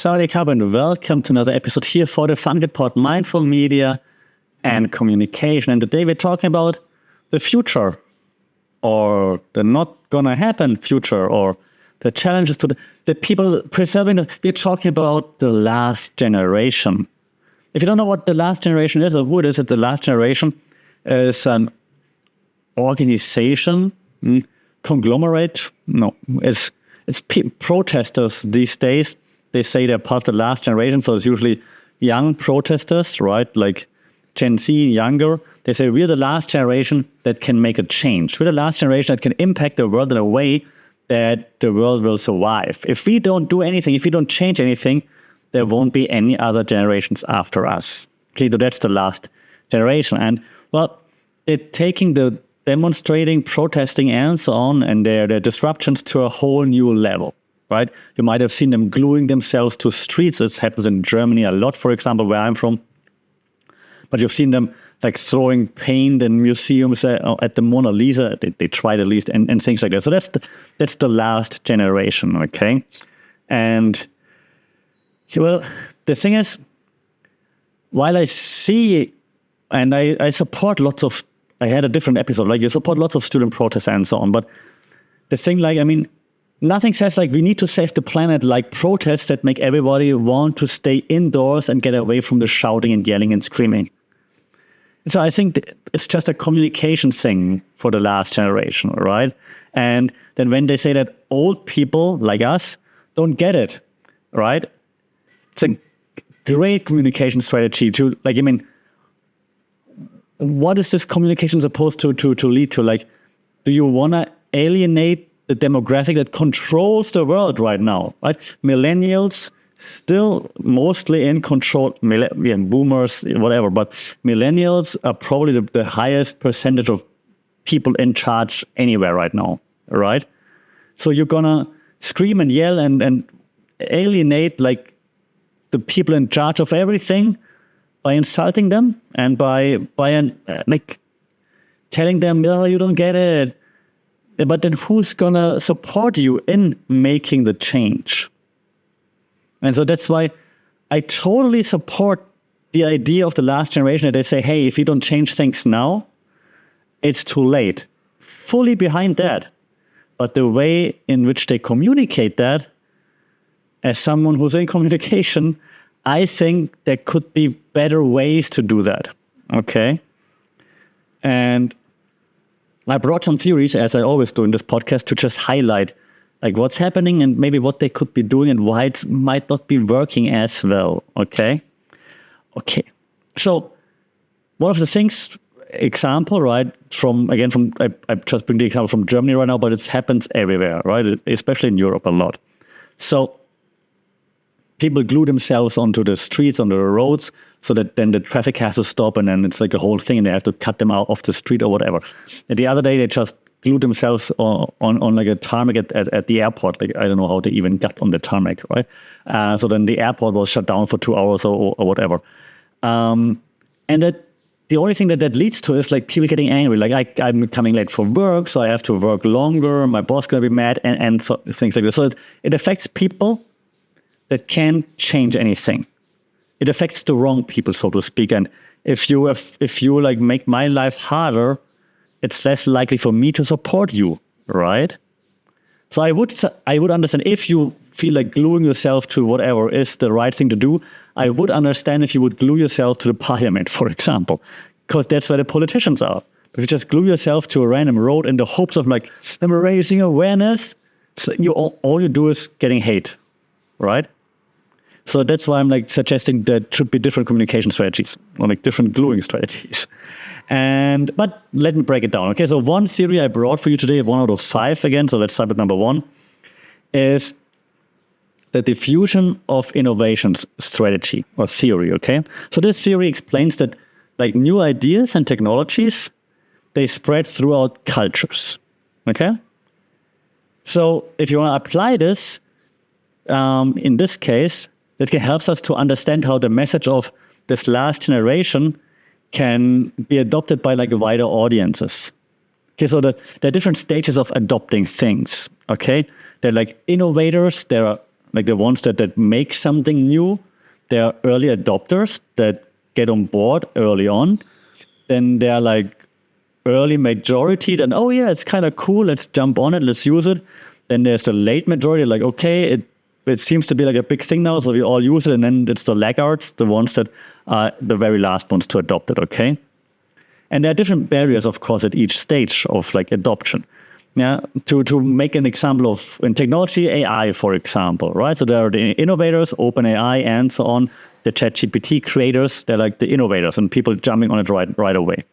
Saudi Cup, and welcome to another episode here for the Funded Pod Mindful Media and Communication. And today we're talking about the future, or the not gonna happen future, or the challenges to the people preserving it. We're talking about the last generation. If you don't know what the last generation is or who it is, the last generation is an organization, conglomerate. No, it's protesters these days. They say they're part of the last generation, so it's usually young protesters, right? Like Gen Z, younger. They say we're the last generation that can make a change. We're the last generation that can impact the world in a way that the world will survive. If we don't do anything, if we don't change anything, there won't be any other generations after us. Okay, so that's the last generation. And well, they're taking the demonstrating, protesting, and so on, and their disruptions to a whole new level. Right? You might have seen them gluing themselves to streets. This happens in Germany a lot, for example, where I'm from. But you've seen them like throwing paint in museums at the Mona Lisa. They tried at least, and things like that. So that's the last generation, okay? And well, the thing is, while I see and I support lots of, I had a different episode, like you support lots of student protests and so on. But the thing, like, I mean, nothing says like we need to save the planet like protests that make everybody want to stay indoors and get away from the shouting and yelling and screaming. So I think it's just a communication thing for the last generation, right? And then when they say that old people like us don't get it, right? It's a great communication strategy to, like, I mean, what is this communication supposed to lead to? Like, do you want to alienate the demographic that controls the world right now, right? Millennials still mostly in control, boomers, whatever, but millennials are probably the highest percentage of people in charge anywhere right now, right? So you're gonna scream and yell and alienate like the people in charge of everything by insulting them and by like telling them, oh, you don't get it. But then who's going to support you in making the change? And so that's why I totally support the idea of the last generation that they say, hey, if you don't change things now, it's too late. Fully behind that. But the way in which they communicate that, as someone who's in communication, I think there could be better ways to do that. Okay? And I brought some theories, as I always do in this podcast, to just highlight like what's happening and maybe what they could be doing and why it might not be working as well. Okay. So one of the things, example, right? I just bring the example from Germany right now, but it happens everywhere, right? Especially in Europe a lot. So people glue themselves onto the streets, onto the roads, so that then the traffic has to stop, and then it's like a whole thing, and they have to cut them out off the street or whatever. And the other day, they just glued themselves on like a tarmac at the airport. Like, I don't know how they even got on the tarmac, right? So then the airport was shut down for 2 hours or whatever. And that the only thing that leads to is like people getting angry. Like I'm coming late for work, so I have to work longer. My boss is going to be mad, and things like this. So it affects people that can't change anything. It affects the wrong people, so to speak. And if you like make my life harder, it's less likely for me to support you, right? So I would understand if you feel like gluing yourself to whatever is the right thing to do. I would understand if you would glue yourself to the parliament, for example, because that's where the politicians are. If you just glue yourself to a random road in the hopes of like them raising awareness, it's like all you do is getting hate, right? So that's why I'm like suggesting there should be different communication strategies or like different gluing strategies. But let me break it down. Okay, so one theory I brought for you today, 1 out of 5 again, so let's start with number 1, is the diffusion of innovations strategy or theory, okay? So this theory explains that like new ideas and technologies, they spread throughout cultures, okay? So if you want to apply this, in this case, it helps us to understand how the message of this last generation can be adopted by like wider audiences. Okay, so there are different stages of adopting things. Okay, they're like innovators, there are like the ones that make something new, they're early adopters that get on board early on. Then they're like early majority, then, oh yeah, it's kind of cool, let's jump on it, let's use it. Then there's the late majority, like, okay, it seems to be like a big thing now, so we all use it. And then it's the laggards, the ones that are the very last ones to adopt it, okay? And there are different barriers, of course, at each stage of like adoption. Yeah, to make an example of in technology, AI, for example, right? So there are the innovators, OpenAI, and so on. The ChatGPT creators, they're like the innovators and people jumping on it right away.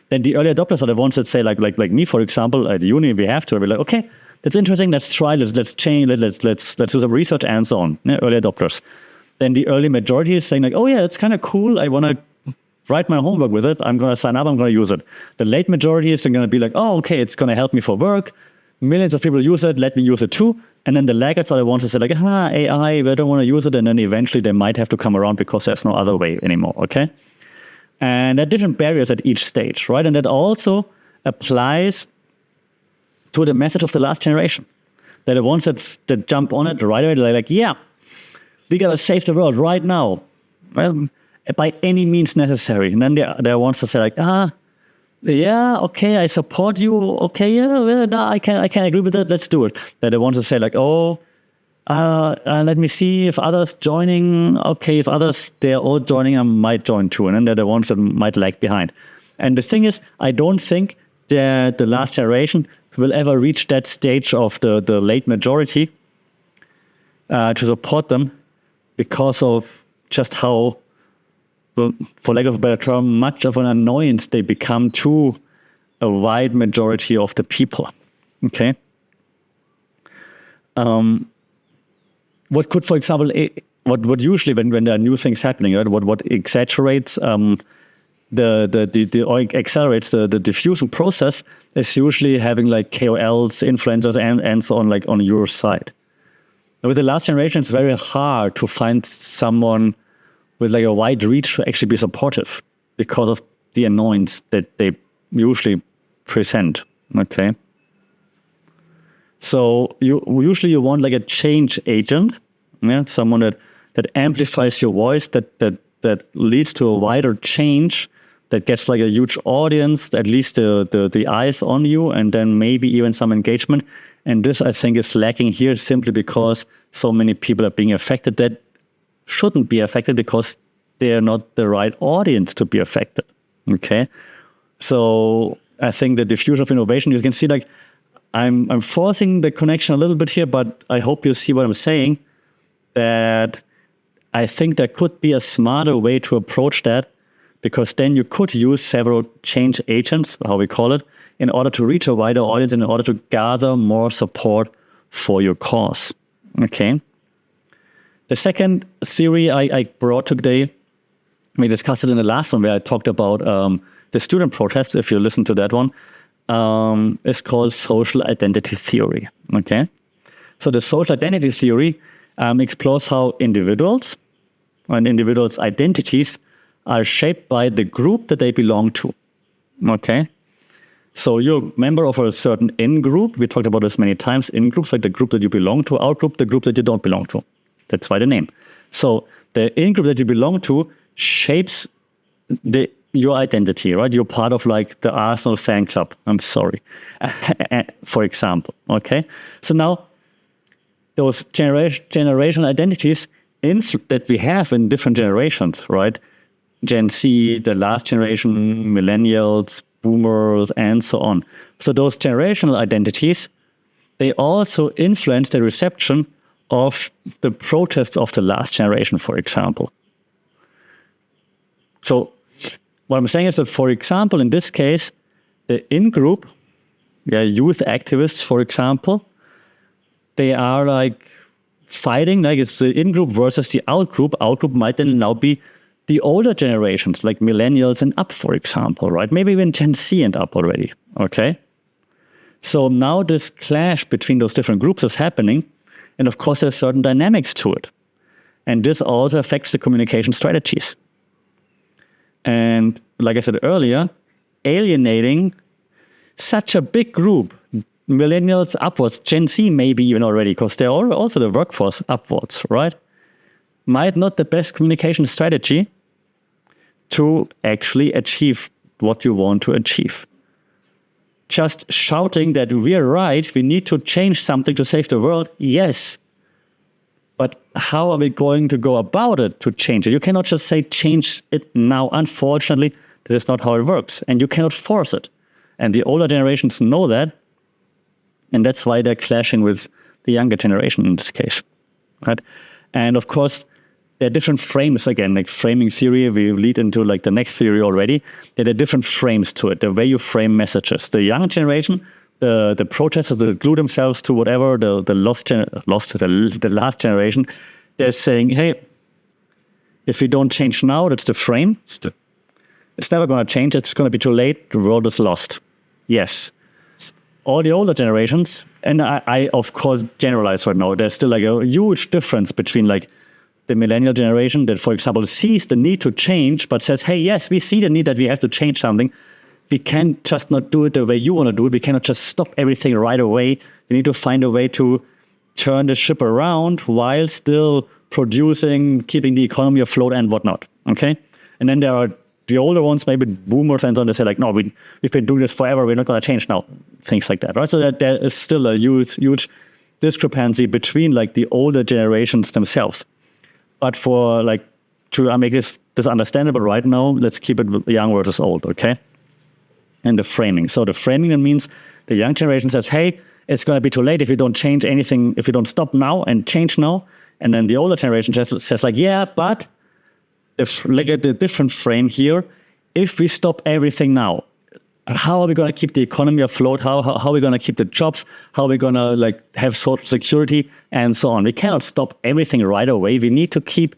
Then the early adopters are the ones that say, like me, for example, at uni, we have to be like, okay, that's interesting. Let's try. Let's change. Let's do some research and so on. Yeah, early adopters. Then the early majority is saying like, oh yeah, it's kind of cool. I want to write my homework with it. I'm going to sign up. I'm going to use it. The late majority is going to be like, oh, okay, it's going to help me for work. Millions of people use it. Let me use it too. And then the laggards are the ones that say like, AI, I don't want to use it. And then eventually they might have to come around because there's no other way anymore. Okay. And there are different barriers at each stage, right? And that also applies to the message of the last generation. They're the ones that jump on it right away. They're like, yeah, we got to save the world right now. Well, by any means necessary. And then there are ones that say like, yeah, okay, I support you. Okay, yeah, well, no, I can agree with that. Let's do it. They're the ones that say like, let me see if others joining. Okay, if others, they're all joining, I might join too. And then they're the ones that might lag behind. And the thing is, I don't think that the last generation will ever reach that stage of the late majority to support them because of just how, well, for lack of a better term, much of an annoyance they become to a wide majority of the people. Okay. What could, for example, what usually when there are new things happening, right? What exaggerates or accelerates the diffusion process is usually having like KOLs, influencers, and so on, like on your side. With the last generation, it's very hard to find someone with like a wide reach to actually be supportive because of the annoyance that they usually present. Okay. So you want like a change agent, yeah, someone that amplifies your voice, that leads to a wider change, that gets like a huge audience, at least the eyes on you, and then maybe even some engagement. And this, I think, is lacking here simply because so many people are being affected that shouldn't be affected because they are not the right audience to be affected. Okay, so I think the diffusion of innovation, you can see like I'm forcing the connection a little bit here, but I hope you see what I'm saying, that I think there could be a smarter way to approach that, because then you could use several change agents, how we call it, in order to reach a wider audience and in order to gather more support for your cause. Okay. The second theory I brought today, we discussed it in the last one where I talked about the student protests, if you listen to that one, is called social identity theory. Okay. So the social identity theory explores how individuals and individuals' identities are shaped by the group that they belong to. Okay. So you're a member of a certain in-group. We talked about this many times. In-groups, like the group that you belong to. Out-group, the group that you don't belong to. That's why the name. So the in-group that you belong to shapes your identity, right? You're part of like the Arsenal fan club. I'm sorry. For example. Okay. So now those generational identities that we have in different generations, right? Gen Z, the last generation, millennials, boomers, and so on. So those generational identities, they also influence the reception of the protests of the last generation, for example. So what I'm saying is that, for example, in this case, the in-group, youth activists, for example, they are like fighting, like it's the in-group versus the out-group. Out-group might then now be the older generations, like millennials and up, for example, right? Maybe even Gen Z and up already, okay? So now this clash between those different groups is happening, and of course there's certain dynamics to it. And this also affects the communication strategies. And like I said earlier, alienating such a big group millennials upwards, Gen Z maybe even already, because they're also the workforce upwards, right? Might not the best communication strategy to actually achieve what you want to achieve. Just shouting that we're right, we need to change something to save the world, yes. But how are we going to go about it to change it? You cannot just say change it now. Unfortunately, this is not how it works. And you cannot force it. And the older generations know that. And that's why they're clashing with the younger generation in this case. Right? And of course, there are different frames again, like framing theory. We lead into like the next theory already. There are different frames to it, the way you frame messages. The young generation, the protesters that glue themselves to whatever, the last generation, they're saying, hey, if we don't change now, that's the frame. It's never going to change. It's going to be too late. The world is lost. Yes. All the older generations, and I of course generalize right now, there's still like a huge difference between like the millennial generation that, for example, sees the need to change, but says, hey, yes, we see the need that we have to change something. We can't just not do it the way you want to do it. We cannot just stop everything right away. We need to find a way to turn the ship around while still producing, keeping the economy afloat and whatnot. Okay? And then there are the older ones, maybe boomers and so on, they say like, no, we've been doing this forever. We're not going to change now. Things like that, right? So that there is still a huge discrepancy between like the older generations themselves. But for like, to make this understandable right now, let's keep it young versus old, okay? And the framing. So the framing then means the young generation says, hey, it's going to be too late if you don't change anything, if you don't stop now and change now. And then the older generation just says like, yeah, but look at the different frame here. If we stop everything now, how are we going to keep the economy afloat? How are we going to keep the jobs? How are we going to like have social security and so on? We cannot stop everything right away. We need to keep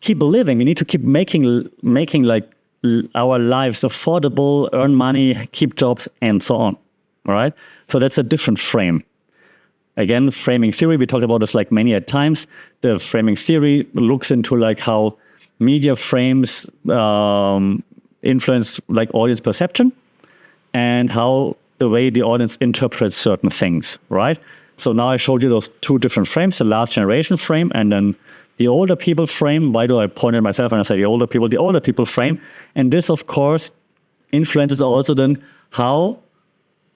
living. We need to keep making like our lives affordable, earn money, keep jobs, and so on. All right. So that's a different frame. Again, framing theory. We talked about this like many times. The framing theory looks into like how media frames influence like audience perception, and how the way the audience interprets certain things, right? So now I showed you those two different frames, the last generation frame and then the older people frame. Why do I point at myself and I say the older people frame? And this, of course, influences also then how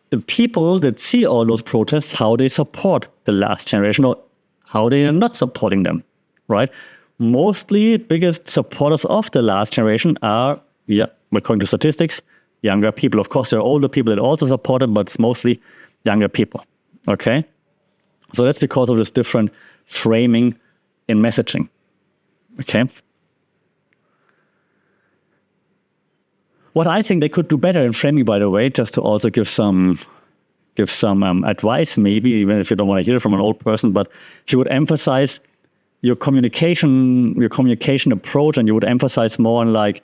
the people that see all those protests, how they support the last generation or how they are not supporting them, right? Mostly biggest supporters of the last generation are, according to statistics, younger people. Of course, there are older people that also support them, but it's mostly younger people. Okay? So that's because of this different framing in messaging. Okay? What I think they could do better in framing, by the way, just to also give some advice, maybe, even if you don't want to hear it from an old person, but if you would emphasize your communication approach, and you would emphasize more on like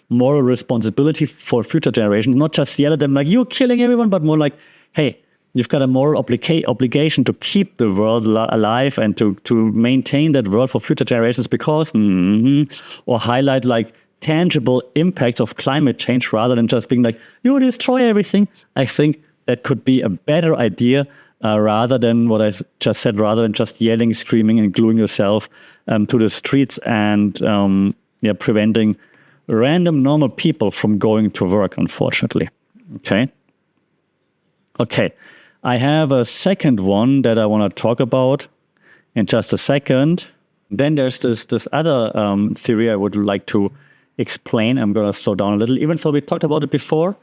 moral responsibility for future generations, not just yell at them like you're killing everyone, but more like, hey, you've got a moral obligation to keep the world alive and to maintain that world for future generations because, or highlight like tangible impacts of climate change rather than just being like, you destroy everything. I think that could be a better idea rather than what I just said, rather than just yelling, screaming, and gluing yourself to the streets and preventing random normal people from going to work, unfortunately. Okay. I have a second one that I want to talk about in just a second. Then there's this other theory I would like to explain. I'm going to slow down a little, even though we talked about it before,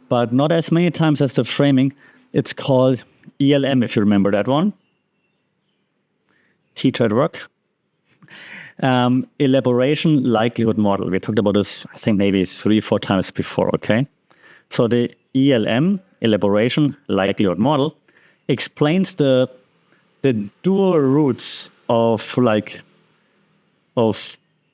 but not as many times as the framing. It's called ELM, if you remember that one. Teacher at work. Elaboration likelihood model. We talked about this, I think, maybe 3-4 times before, okay? So the ELM, elaboration likelihood model, explains the dual routes of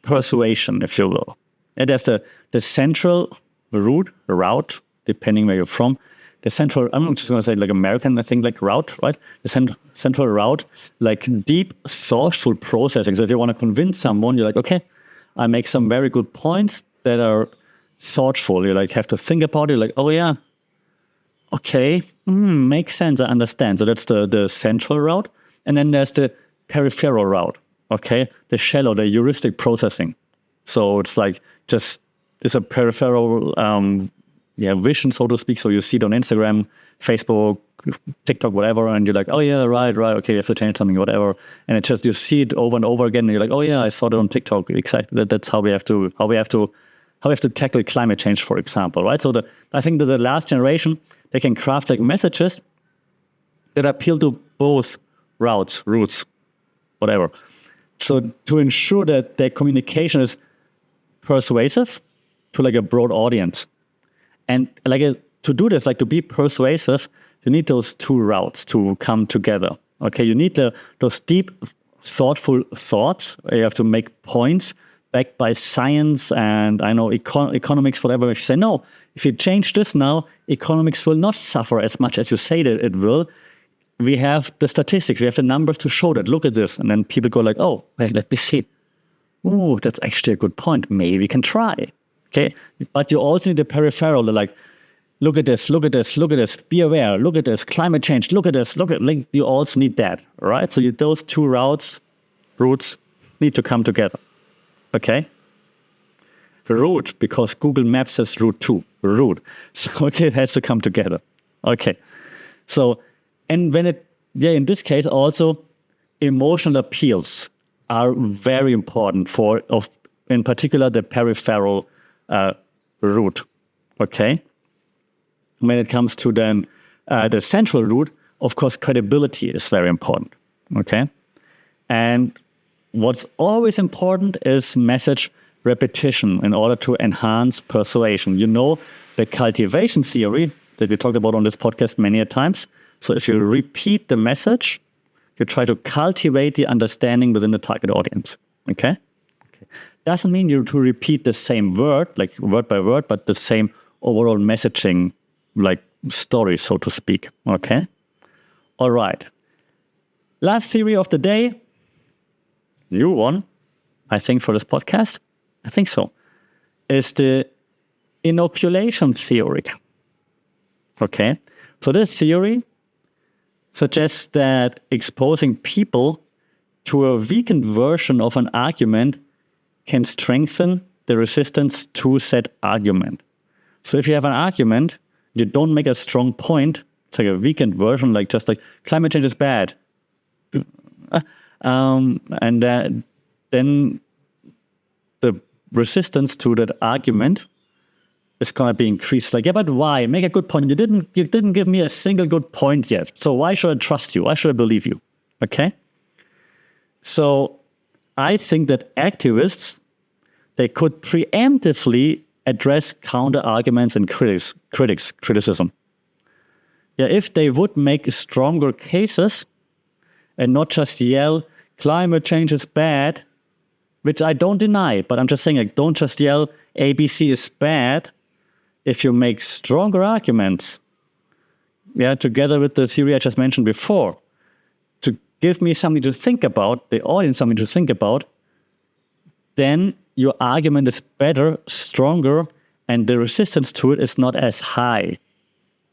persuasion, if you will. And there's the central route, depending where you're from. The central, I'm just going to say like American, I think, like route, right? The central route, like deep, thoughtful processing. So if you want to convince someone, you're like, okay, I make some very good points that are thoughtful. You like have to think about it. Like, oh yeah, okay, makes sense, I understand. So that's the central route. And then there's the peripheral route, okay? The shallow, the heuristic processing. So it's like it's a peripheral vision, so to speak. So you see it on Instagram, Facebook, TikTok, whatever, and you're like, oh yeah, right, okay, you have to change something, whatever. And it's just, you see it over and over again, and you're like, oh yeah, I saw it on TikTok. Exactly. That's how we have to tackle climate change, for example, right? So I think that the last generation, they can craft like messages that appeal to both routes, whatever. So to ensure that their communication is persuasive to like a broad audience. And to do this, like to be persuasive, you need those two routes to come together. Okay, you need those deep, thoughtful thoughts. You have to make points backed by science and I know economics, whatever. If you say, no, if you change this now, economics will not suffer as much as you say that it will. We have the statistics, we have the numbers to show that. Look at this. And then people go like, oh, wait, let me see. Oh, that's actually a good point. Maybe we can try. Okay, but you also need the peripheral, like, look at this, be aware, look at this, climate change, look at this, you also need that, right? So those two routes need to come together, okay? Route, because Google Maps says route 2, route. So, okay, it has to come together, okay? So, and when in this case also, emotional appeals are very important in particular, the peripheral route, okay? When it comes to then the central route, of course, credibility is very important, okay? And what's always important is message repetition in order to enhance persuasion. You know the cultivation theory that we talked about on this podcast many times. So if you repeat the message, you try to cultivate the understanding within the target audience, okay? Doesn't mean you to repeat the same word, like word by word, but the same overall messaging, like story, so to speak. Okay? All right. Last theory of the day, new one, I think, for this podcast. I think so. Is the inoculation theory. Okay? So this theory suggests that exposing people to a weakened version of an argument can strengthen the resistance to said argument. So if you have an argument, you don't make a strong point, it's like a weakened version, like just like climate change is bad. Then the resistance to that argument is going to be increased. Like, yeah, but why? Make a good point. You didn't give me a single good point yet. So why should I trust you? Why should I believe you? Okay? So I think that activists, they could preemptively address counter-arguments and criticism. Yeah, if they would make stronger cases and not just yell, climate change is bad, which I don't deny, but I'm just saying, like, don't just yell, ABC is bad. If you make stronger arguments, yeah, together with the theory I just mentioned before, to give me something to think about, the audience something to think about, then your argument is better, stronger, and the resistance to it is not as high.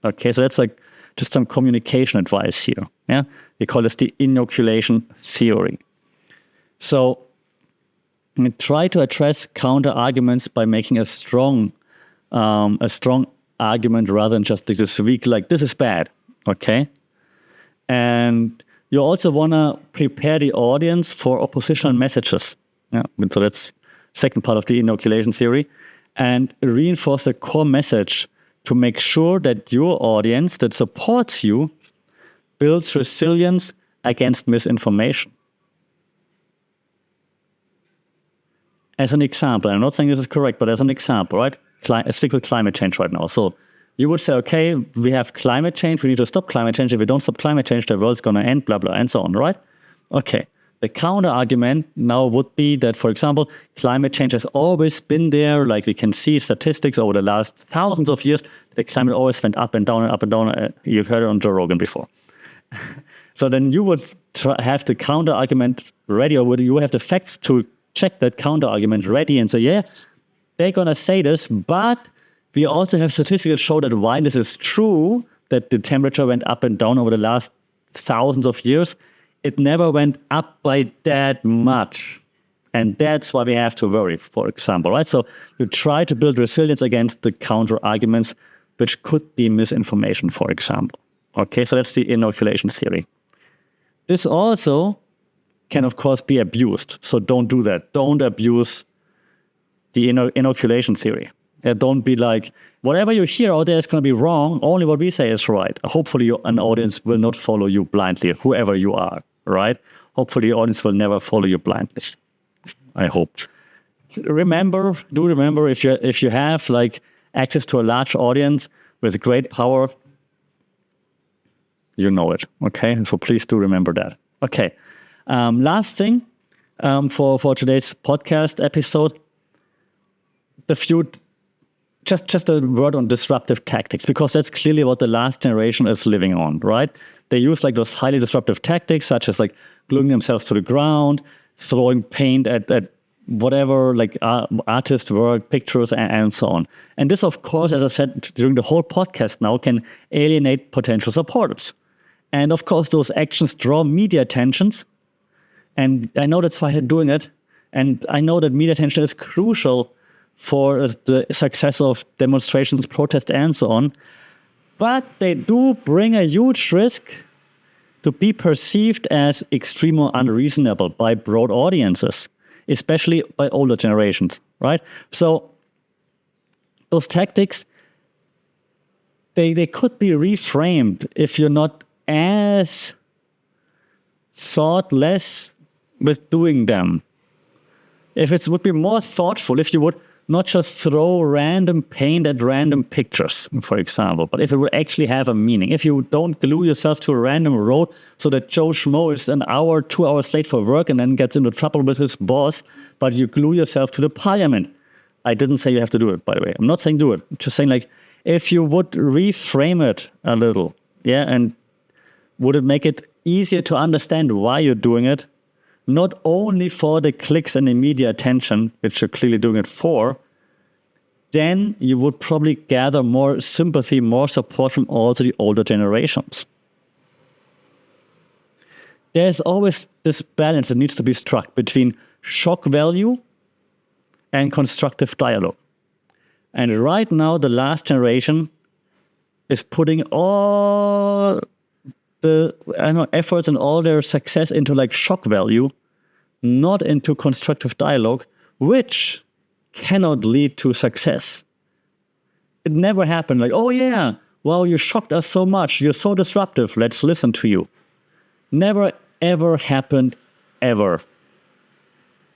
Okay, so that's like just some communication advice here. Yeah, we call this the inoculation theory. So try to address counter arguments by making a strong argument rather than just this weak, like this is bad. Okay, and you also want to prepare the audience for oppositional messages. Yeah, so that's second part of the inoculation theory, and reinforce the core message to make sure that your audience that supports you builds resilience against misinformation. As an example, I'm not saying this is correct, but as an example, right? Stick with climate change right now. So you would say, okay, we have climate change, we need to stop climate change. If we don't stop climate change, the world's going to end, blah, blah, and so on, right? Okay. The counter argument now would be that, for example, climate change has always been there. Like we can see statistics over the last thousands of years, the climate always went up and down and up and down. You've heard it on Joe Rogan before. So then you would have the counter argument ready, or would you have the facts to check that counter argument ready and say, yeah, they're going to say this, but we also have statistics that show that while this is true, that the temperature went up and down over the last thousands of years. It never went up by that much. And that's why we have to worry, for example, right? So you try to build resilience against the counter arguments, which could be misinformation, for example. Okay, so that's the inoculation theory. This also can, of course, be abused. So don't do that. Don't abuse the inoculation theory. Don't be like, whatever you hear out there is going to be wrong. Only what we say is right. Hopefully, an audience will not follow you blindly, whoever you are, right? Hopefully, the audience will never follow you blindly. I hope. Remember if you have like access to a large audience with great power, you know it. Okay, so please do remember that. Okay, last thing for today's podcast episode, just a word on disruptive tactics, because that's clearly what the last generation is living on, right? They use like those highly disruptive tactics, such as like gluing themselves to the ground, throwing paint at whatever, like artist work, pictures, and so on. And this, of course, as I said during the whole podcast now, can alienate potential supporters. And of course, those actions draw media attentions. And I know that's why they're doing it. And I know that media attention is crucial for the success of demonstrations, protests, and so on. But they do bring a huge risk to be perceived as extreme or unreasonable by broad audiences, especially by older generations, right? So those tactics, they could be reframed if you're not as thoughtless with doing them. If it would be more thoughtful, if you would not just throw random paint at random pictures, for example, but if it would actually have a meaning. If you don't glue yourself to a random road so that Joe Schmo is an hour, 2 hours late for work and then gets into trouble with his boss, but you glue yourself to the parliament. I didn't say you have to do it, by the way. I'm not saying do it. I'm just saying, like, if you would reframe it a little, yeah, and would it make it easier to understand why you're doing it, not only for the clicks and the media attention, which you're clearly doing it for, then you would probably gather more sympathy, more support from also the older generations. There's always this balance that needs to be struck between shock value and constructive dialogue. And right now, the last generation is putting all the efforts and all their success into like shock value, not into constructive dialogue, which cannot lead to success. It never happened like, oh yeah, wow, you shocked us so much. You're so disruptive. Let's listen to you. Never, ever happened, ever.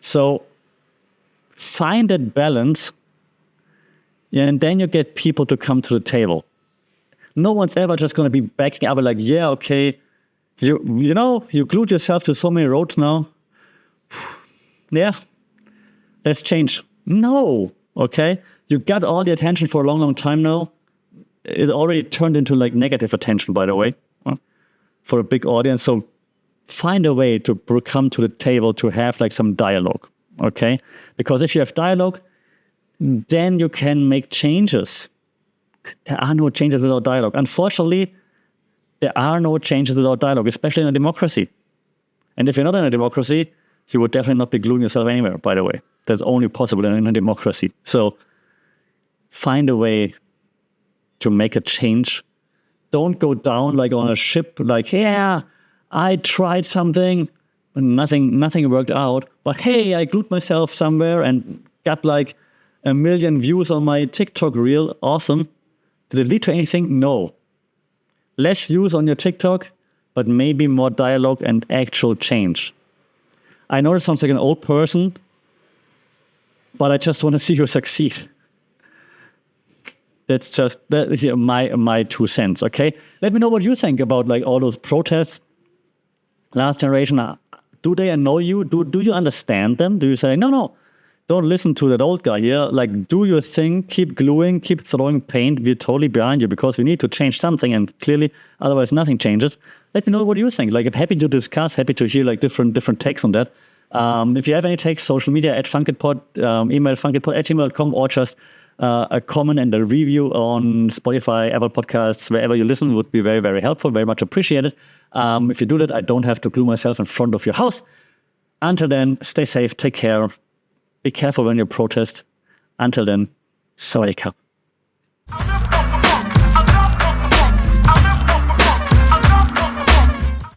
So find that balance, and then you get people to come to the table. No one's ever just going to be backing up and like, yeah, okay, you glued yourself to so many roads now. Yeah, let's change. No, okay? You got all the attention for a long, long time now. It already turned into like negative attention, by the way, for a big audience. So find a way to come to the table to have like some dialogue, okay? Because if you have dialogue, then you can make changes. There are no changes without dialogue. Unfortunately, there are no changes without dialogue, especially in a democracy. And if you're not in a democracy, you would definitely not be gluing yourself anywhere, by the way. That's only possible in a democracy. So find a way to make a change. Don't go down like on a ship, like, yeah, I tried something, and nothing worked out. But hey, I glued myself somewhere and got like 1 million views on my TikTok reel. Awesome. Did it lead to anything? No. Less views on your TikTok, but maybe more dialogue and actual change. I know it sounds like an old person, but I just want to see you succeed. That's my 2 cents, okay? Let me know what you think about like all those protests. Last generation, do they annoy you? Do you understand them? Do you say, no, don't listen to that old guy here. Like, do your thing, keep gluing, keep throwing paint. We're totally behind you because we need to change something, and clearly, otherwise nothing changes. Let me know what you think. Like, I'm happy to discuss, happy to hear like different takes on that. If you have any takes, social media at funkitpod, email funkitpod@gmail.com, or just a comment and a review on Spotify, Apple Podcasts, wherever you listen would be very, very helpful, very much appreciated. If you do that, I don't have to glue myself in front of your house. Until then, stay safe, take care, be careful when you protest. Until then, sawadee ka.